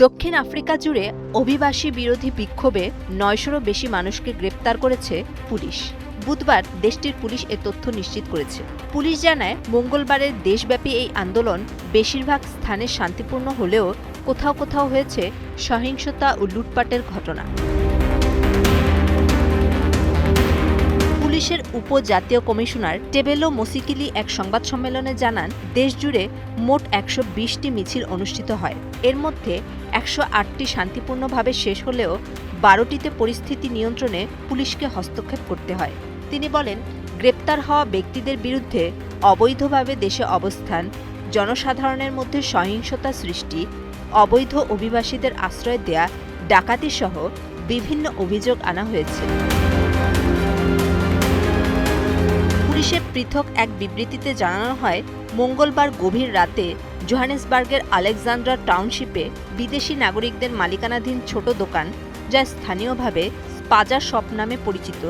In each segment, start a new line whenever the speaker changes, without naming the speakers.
দক্ষিণ আফ্রিকা জুড়ে অভিবাসী বিরোধী বিক্ষোভে ৯০০রও বেশি মানুষকে গ্রেপ্তার করেছে পুলিশ। বুধবার দেশটির পুলিশ এ তথ্য নিশ্চিত করেছে। পুলিশ জানায়, মঙ্গলবারের দেশব্যাপী এই আন্দোলন বেশিরভাগ স্থানে শান্তিপূর্ণ হলেও কোথাও কোথাও হয়েছে সহিংসতা ও লুটপাটের ঘটনা। পুলিশের উপজাতীয় কমিশনার টেবেলো মসিকিলি এক সংবাদ সম্মেলনে জানান, দেশজুড়ে মোট ১২০টি মিছিল অনুষ্ঠিত হয়। এর মধ্যে ১০৮টি শান্তিপূর্ণভাবে শেষ হলেও ১২টিতে পরিস্থিতি নিয়ন্ত্রণে পুলিশকে হস্তক্ষেপ করতে হয়। তিনি বলেন, গ্রেপ্তার হওয়া ব্যক্তিদের বিরুদ্ধে অবৈধভাবে দেশে অবস্থান, জনসাধারণের মধ্যে সহিংসতা সৃষ্টি, অবৈধ অভিবাসীদের আশ্রয় দেয়া, ডাকাতিসহ বিভিন্ন অভিযোগ আনা হয়েছে। পুলিশের পৃথক এক বিবৃতিতে জানানো হয়, মঙ্গলবার গভীর রাতে জোহানেসবার্গের আলেকজান্দ্রা টাউনশিপে বিদেশি নাগরিকদের মালিকানাধীন ছোট দোকান, যা স্থানীয়ভাবে স্পাজা শপ নামে পরিচিত,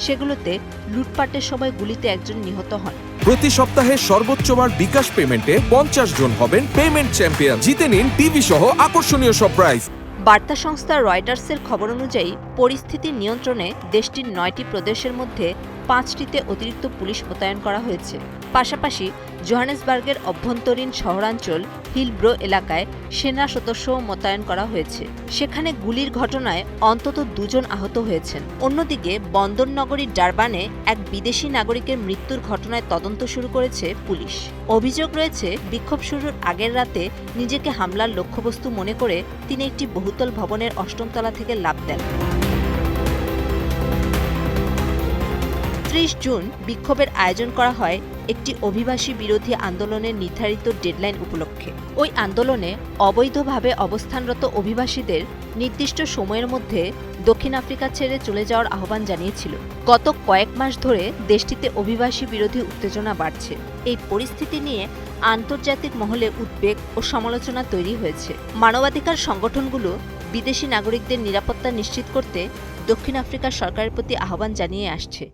সেগুলোতে লুটপাটের সময় গুলিতে একজন নিহত হন।
প্রতি সপ্তাহে সর্বোচ্চবার বিকাশ পেমেন্টে ৫০ জন হবেন পেমেন্ট চ্যাম্পিয়ন। জিতে নিন টিভি সহ আকর্ষণীয় সব প্রাইজ।
বার্তা সংস্থা রয়টার্সের খবর অনুযায়ী, পরিস্থিতি নিয়ন্ত্রণে দেশটির ৯টি প্রদেশের মধ্যে ৫টিতে অতিরিক্ত পুলিশ মোতায়েন করা হয়েছে। পাশাপাশি জোহানেসবার্গের অভ্যন্তরীণ শহরাঞ্চল হিলব্রো এলাকায় সেনা সদস্যও মোতায়েন করা হয়েছে। সেখানে গুলির ঘটনায় অন্তত ২ জন আহত হয়েছেন। অন্যদিকে বন্দরনগরী ডারবানে এক বিদেশি নাগরিকের মৃত্যুর ঘটনায় তদন্ত শুরু করেছে পুলিশ। অভিযোগ রয়েছে, বিক্ষোভ শুরুর আগের রাতে নিজেকে হামলার লক্ষ্যবস্তু মনে করে তিনি একটি বহুতল ভবনের ৮ম তলা থেকে লাফ দেন। ৩০ জুন বিক্ষোভের আয়োজন করা হয় একটি অভিবাসী বিরোধী আন্দোলনের নির্ধারিত ডেডলাইন উপলক্ষে। ওই আন্দোলনে অবৈধভাবে অবস্থানরত অভিবাসীদের নির্দিষ্ট সময়ের মধ্যে দক্ষিণ আফ্রিকা ছেড়ে চলে যাওয়ার আহ্বান জানিয়েছিল। গত কয়েক মাস ধরে দেশটিতে অভিবাসী বিরোধী উত্তেজনা বাড়ছে। এই পরিস্থিতি নিয়ে আন্তর্জাতিক মহলে উদ্বেগ ও সমালোচনা তৈরি হয়েছে। মানবাধিকার সংগঠনগুলো বিদেশি নাগরিকদের নিরাপত্তা নিশ্চিত করতে দক্ষিণ আফ্রিকার সরকারের প্রতি আহ্বান জানিয়ে আসছে।